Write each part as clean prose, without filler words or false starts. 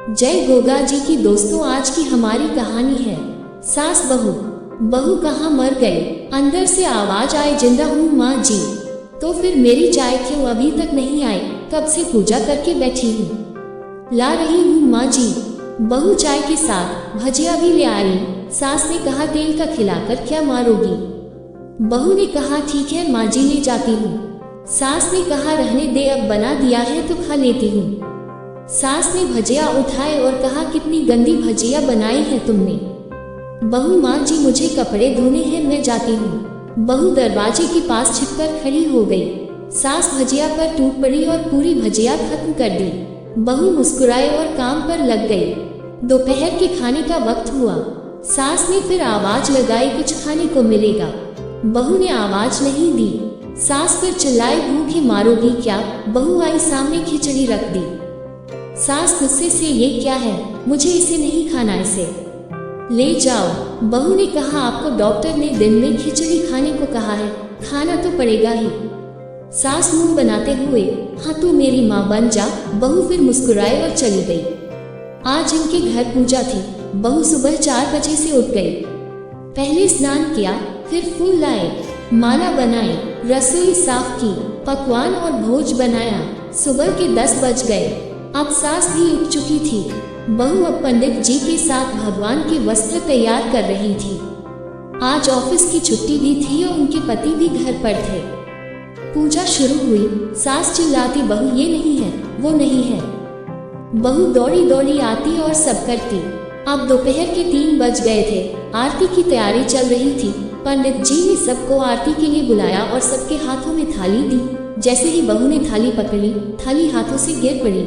जय गोगा जी की दोस्तों, आज की हमारी कहानी है सास बहू। बहू कहाँ मर गई? अंदर से आवाज आए, जिंदा हूँ माँ जी। तो फिर मेरी चाय क्यों अभी तक नहीं आई? कब से पूजा करके बैठी हूँ, ला रही हूँ माँ जी। बहू चाय के साथ भजिया भी ले आई। सास ने कहा, तेल का खिलाकर क्या मारोगी? बहू ने कहा, ठीक है माँ जी, ले जाती हूँ। सास ने कहा, रहने दे, अब बना दिया है तो खा लेती हूँ। सास ने भजिया उठाए और कहा, कितनी गंदी भजिया बनाई है तुमने। बहू, माँ जी मुझे कपड़े धोने हैं, मैं जाती हूँ। बहू दरवाजे के पास छिपकर खड़ी हो गई। सास भजिया पर टूट पड़ी और पूरी भजिया खत्म कर दी। बहू मुस्कुराए और काम पर लग गई। दोपहर के खाने का वक्त हुआ। सास ने फिर आवाज लगाई, कुछ खाने को मिलेगा? बहू ने आवाज नहीं दी। सास फिर चिल्लाई, भूखे मारोगी क्या? बहू आई, सामने खिचड़ी रख दी। सास गुस्से से, ये क्या है? मुझे इसे नहीं खाना, इसे ले जाओ। बहू ने कहा, आपको डॉक्टर ने दिन में खिचड़ी खाने को कहा है, खाना तो पड़ेगा ही। सास मुंह बनाते हुए, हाँ तू मेरी माँ बन जा। बहू फिर मुस्कुराए और चली गई। आज इनके घर पूजा थी। बहू सुबह 4 बजे से उठ गई। पहले स्नान किया, फिर फूल लाए, माला बनाई, रसोई साफ की, पकवान और भोज बनाया। सुबह के 10 बज गए। अब सास भी उठ चुकी थी। बहू अब पंडित जी के साथ भगवान के वस्त्र तैयार कर रही थी। आज ऑफिस की छुट्टी भी थी और उनके पति भी घर पर थे। पूजा शुरू हुई। सास चिल्लाती, बहू ये नहीं है, वो नहीं है। बहू दौड़ी दौड़ी आती और सब करती। अब दोपहर के 3 बज गए थे। आरती की तैयारी चल रही थी। पंडित जी ने सबको आरती के लिए बुलाया और सबके हाथों में थाली दी। जैसे ही बहू ने थाली पकड़ी, थाली हाथों से गिर पड़ी।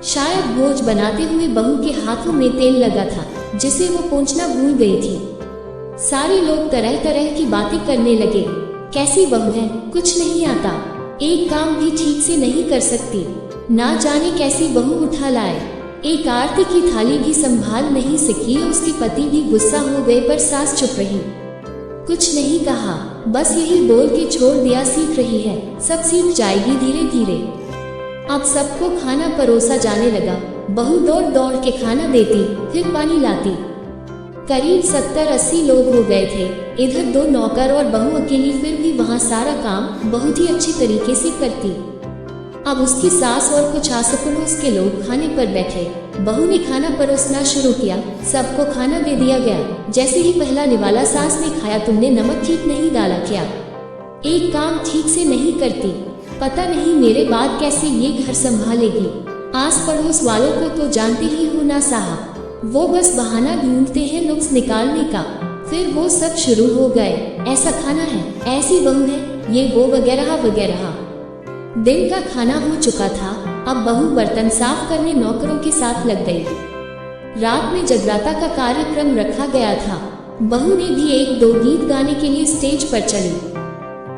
शायद भोज बनाते हुए बहू के हाथों में तेल लगा था, जिसे वो पोंछना भूल गई थी। सारे लोग तरह तरह की बातें करने लगे। कैसी बहू है, कुछ नहीं आता, एक काम भी ठीक से नहीं कर सकती, ना जाने कैसी बहू उठा लाए। एक आरती की थाली भी संभाल नहीं सकी। उसके पति भी गुस्सा हो गए, पर सास चुप रही, कुछ नहीं कहा, बस यही बोल के छोड़ दिया, सीख रही है, सब सीख जाएगी धीरे धीरे। अब सबको खाना परोसा जाने लगा। बहू दौड़ दौड़ के खाना देती, फिर पानी लाती। करीब 70-80 लोग हो गए थे। इधर 2 नौकर और बहू अकेली, फिर भी वहाँ सारा काम बहुत ही अच्छी तरीके से करती। अब उसकी सास और कुछ आस पड़ोस के लोग खाने पर बैठे। बहू ने खाना परोसना शुरू किया। सबको खाना दे दिया गया। जैसे ही पहला निवाला सास ने खाया, तुमने नमक ठीक नहीं डाला क्या? एक काम ठीक से नहीं करती, पता नहीं मेरे बाद कैसे ये घर संभालेगी। आस पड़ोस वालों को तो जानते ही हो ना साहब, वो बस बहाना ढूंढते हैं नुक्स निकालने का। फिर वो सब शुरू हो गए, ऐसा खाना है, ऐसी बहू है, ये वो वगैरह वगैरह। दिन का खाना हो चुका था। अब बहू बर्तन साफ करने नौकरों के साथ लग गई। रात में जगराता का कार्यक्रम रखा गया था। बहू ने भी 1-2 गीत गाने के लिए स्टेज पर चली।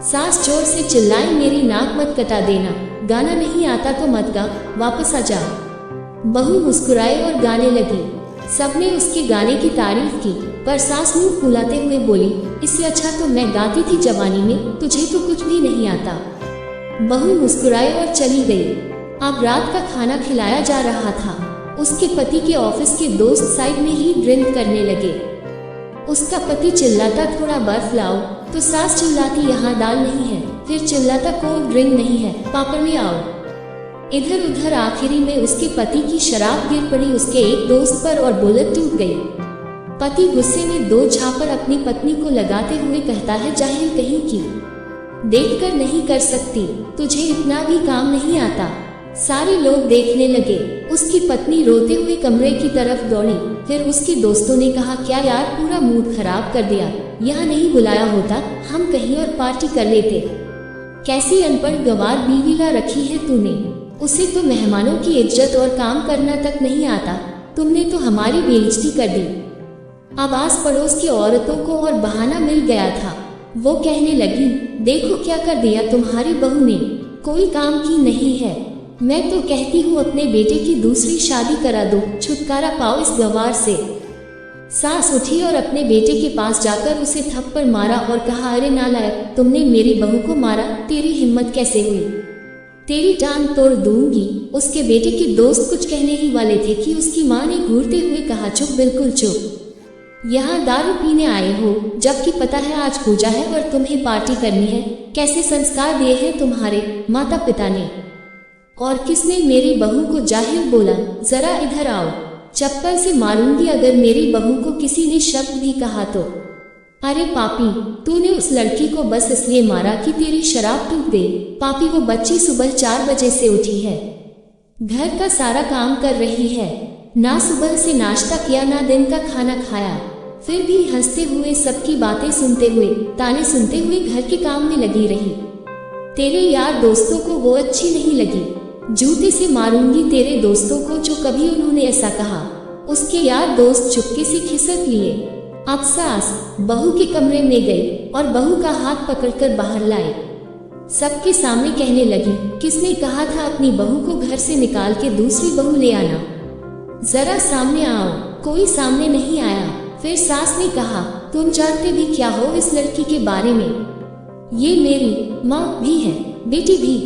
सास जोर से चिल्लाई, मेरी नाक मत कटा देना, गाना नहीं आता तो मत गा, वापस आ जा। बहू मुस्कुराए और गाने लगी। सबने उसके गाने की तारीफ की, पर सास मुंह फुलाते हुए बोली, इससे अच्छा तो मैं गाती थी जवानी में, तुझे तो कुछ भी नहीं आता। बहू मुस्कुराए और चली गई। अब रात का खाना खिलाया जा रहा था। उसके पति के ऑफिस के दोस्त साइड में ही ड्रिंक करने लगे। उसका पति चिल्लाता, थोड़ा बर्फ लाओ, तो सास चिल्लाती, यहाँ दाल नहीं है। फिर चिल्लाता, कोल्ड ड्रिंक नहीं है, पापड़ ले आओ। इधर उधर आखिरी में उसके पति की शराब गिर पड़ी उसके एक दोस्त पर और बुलेट टूट गई। पति गुस्से में 2 झापड़ अपनी पत्नी को लगाते हुए कहता है, जाहिल कहीं की, देखकर नहीं कर सकती, तुझे इतना भी काम नहीं आता। सारे लोग देखने लगे। उसकी पत्नी रोते हुए कमरे की तरफ दौड़ी। फिर उसके दोस्तों ने कहा, क्या यार, पूरा मूड खराब कर दिया, यहाँ नहीं बुलाया होता, हम कहीं और पार्टी कर लेते। कैसी अनपढ़ गंवार बीवी ला रखी है तूने, उसे तो मेहमानों की इज्जत और काम करना तक नहीं आता, तुमने तो हमारी बेइज्जती कर दी। अब आस पड़ोस की औरतों को और बहाना मिल गया था। वो कहने लगी, देखो क्या कर दिया तुम्हारी बहू ने, कोई काम की नहीं है। मैं तो कहती हूँ अपने बेटे की दूसरी शादी करा दो, छुटकारा पाओ इस गंवार से। सास उठी और अपने बेटे के पास जाकर उसे थप्पड़ मारा और कहा, अरे नालायक, तुमने मेरी बहू को मारा, तेरी हिम्मत कैसे हुई? तेरी टांग तोड़ दूंगी। उसके बेटे के दोस्त कुछ कहने ही वाले थे कि उसकी माँ ने घूरते हुए कहा, चुप, बिल्कुल चुप। यहाँ दारू पीने आए हो, जबकि पता है आज पूजा है और तुम्हें पार्टी करनी है। कैसे संस्कार दिए हैं तुम्हारे माता पिता ने? और किसने मेरी बहू को जाहिल बोला? जरा इधर आओ, चप्पल से मारूंगी अगर मेरी बहू को किसी ने शब्द भी कहा तो। अरे पापी, तूने उस लड़की को बस इसलिए मारा कि तेरी शराब टूट दे। पापी, वो बच्ची सुबह 4 बजे से उठी है, घर का सारा काम कर रही है, ना सुबह से नाश्ता किया ना दिन का खाना खाया, फिर भी हंसते हुए सबकी बातें सुनते हुए, ताने सुनते हुए घर के काम में लगी रही। तेरे यार दोस्तों को वो अच्छी नहीं लगी। जूते से मारूंगी तेरे दोस्तों को जो कभी उन्होंने ऐसा कहा। उसके यार दोस्त चुपके से खिसक लिए। अब सास बहू के कमरे में गई और बहू का हाथ पकड़कर बाहर लाए। सबके सामने कहने लगी, किसने कहा था अपनी बहू को घर से निकाल के दूसरी बहू ले आना? जरा सामने आओ। कोई सामने नहीं आया। फिर सास ने कहा, तुम जानते भी क्या हो इस लड़की के बारे में? ये मेरी माँ भी है, बेटी भी।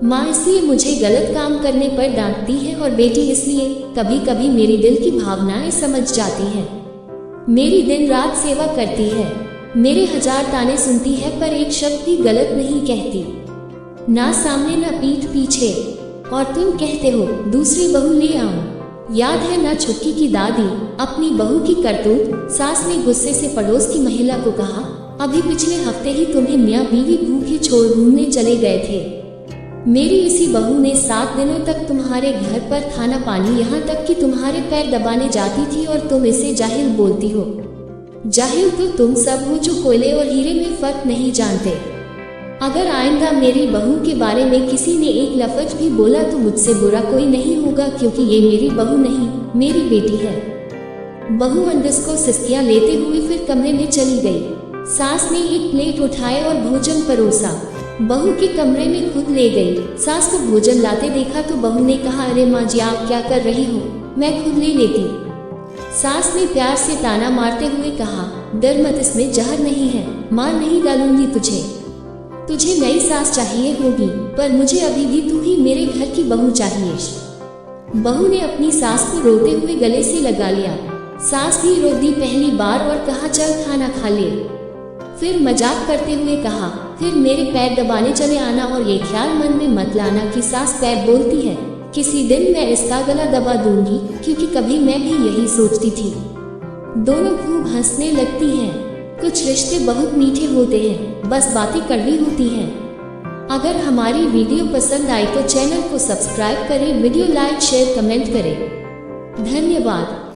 माँ इसलिए मुझे गलत काम करने पर डांटती है और बेटी इसलिए कभी कभी मेरी दिल की भावनाएं समझ जाती है। मेरी दिन रात सेवा करती है, मेरे 1000 ताने सुनती है पर एक शब्द भी गलत नहीं कहती, ना सामने ना पीठ पीछे। और तुम कहते हो दूसरी बहू ले आऊं। याद है ना छुटकी की दादी अपनी बहू की करतूत? सास ने गुस्से से पड़ोस की महिला को कहा, अभी पिछले हफ्ते ही तुम्हें मियाँ बीवी भूखे छोड़ घूमने चले गए थे। मेरी इसी बहू ने 7 दिनों तक तुम्हारे घर पर खाना पानी, यहाँ तक कि तुम्हारे पैर दबाने जाती थी और तुम इसे जाहिल बोलती हो। जाहिल तो तुम सब हो जो कोयले और हीरे में फर्क नहीं जानते। अगर आइंदा मेरी बहू के बारे में किसी ने एक लफ्ज भी बोला तो मुझसे बुरा कोई नहीं होगा, क्योंकि ये मेरी बहू नहीं, मेरी बेटी है। बहू अंडस को सिसकियां लेते हुए फिर कमरे में चली गई। सास ने एक प्लेट उठाए और भोजन परोसा, बहू के कमरे में खुद ले गई। सास को भोजन लाते देखा तो बहू ने कहा, अरे माँ जी आप क्या कर रही हो, मैं खुद ले लेती। सास ने प्यार से ताना मारते हुए कहा, डर मत, इसमें जहर नहीं है, मार नहीं डालूंगी तुझे। तुझे नई सास चाहिए होगी, पर मुझे अभी भी तू ही मेरे घर की बहू चाहिए। बहू ने अपनी सास को रोते हुए गले से लगा लिया। सास भी रो दी पहली बार और कहा, चल खाना खा ले। फिर मजाक करते हुए कहा, फिर मेरे पैर दबाने चले आना और ये ख्याल मन में मत लाना कि सास पैर बोलती है। किसी दिन मैं इसका गला दबा दूंगी, क्योंकि कभी मैं भी यही सोचती थी। दोनों खूब हंसने लगती हैं। कुछ रिश्ते बहुत मीठे होते हैं, बस बातें कड़वी होती हैं। अगर हमारी वीडियो पसंद आई तो चैनल को सब्सक्राइब करें, वीडियो लाइक शेयर कमेंट करें। धन्यवाद।